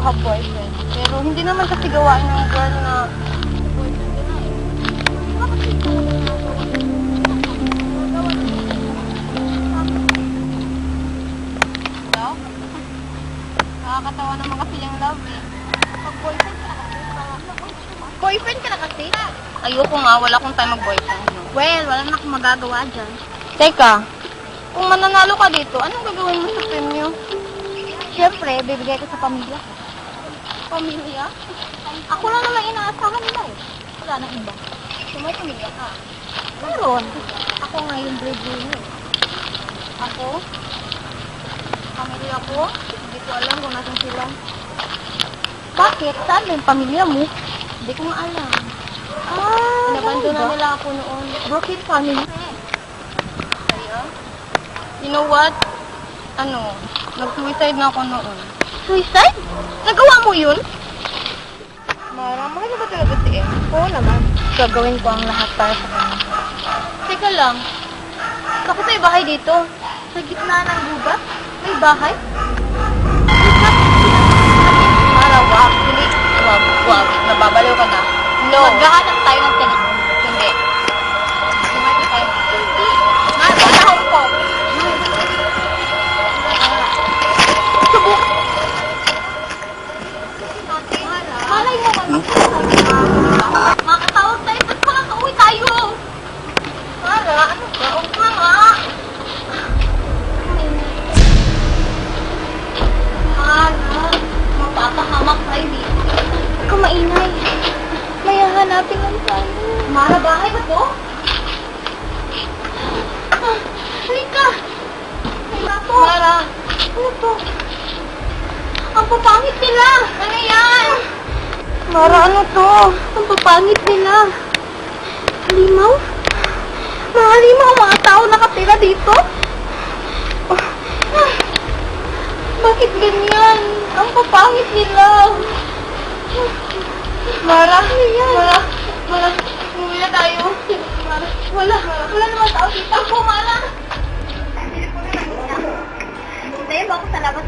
magka-boyfriend. Pero hindi naman kasi gawain ng girl na boyfriend ko na eh. Bakit hindi ko Hello? Nakakatawa naman kasi yung love eh. Pag boyfriend ka na kasi, boyfriend ka na kasi? Ayoko nga, wala akong time mag-boyfriend. Well, wala na akong magagawa dyan. Teka, kung mananalo ka dito, anong gagawin mo sa premyo? Siyempre, bibigay ko sa pamilya ko. Pamilya? Ako lang naman inaasahan nila eh. Wala na iba. So may pamilya ka. Meron. Ako nga yung breadwinner. Ako? Pamilya ko? Hindi ko alam kung nasan sila. Bakit? Saan yung pamilya mo? Hindi ko nga alam. Inabandona nila ako noon. Broken family. Kaya? You know what? Nag-suicide na ako noon. Suicide? Nagawa mo yun? Mara, mahal na ba talaga si Em? Oo naman. Gagawin ko ang lahat para sa kanya. Teka lang. Bakit may bahay dito? Sa gitna ng gubat? May bahay? Mara, wag. Hindi. Wag. Nababaliw ka na. No. Maghahanap tayo ng tenant. Hindi. Sumayin tayo. Mara, nahong ko. Subok. Malay mo ba? Makatawag tayo. Ba't ko lang kauwi tayo? Mara, ano ba? Huwag na nga. Mara, mapapahamak tayo dito. Huwag ka maingay. May hahanapin lang tayo. Mara, bahay ba to? Halika. May bato. Mara. Ano to? Ang papangit nila. Ano yan? Mara, ano to? Ang papangit nila. Halimaw? Mga halimaw, mga tao nakatira dito? Bakit ganyan? Ang papangit nila. Mara, Mara, umuwi na tayo. Mara, wala naman tao dito. Ako, Mara. Hintayin mo ako sa labas.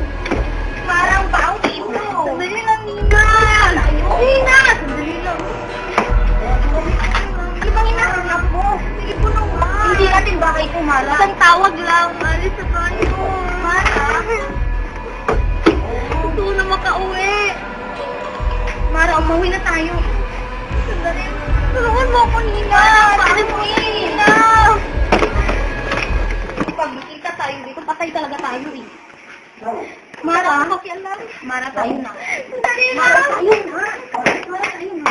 Mara, ang baong dito. Sandali lang, Nina. Nina, sandali lang. Sige bang hinahanap mo? Sige po naman. Hindi natin bahay ko, Mara. Isang tawag lang. Alis sa tayo. Mara. Gusto ko na makauwi. Mara, umuwi na tayo. Sandali. Tulungan mo ako, Nina. Sandali mo, Nina. Pag bisita tayo dito, patay talaga tayo eh. Mara, Mara, tayo na. Sandali na. Mara, tayo na. Mara, tayo na.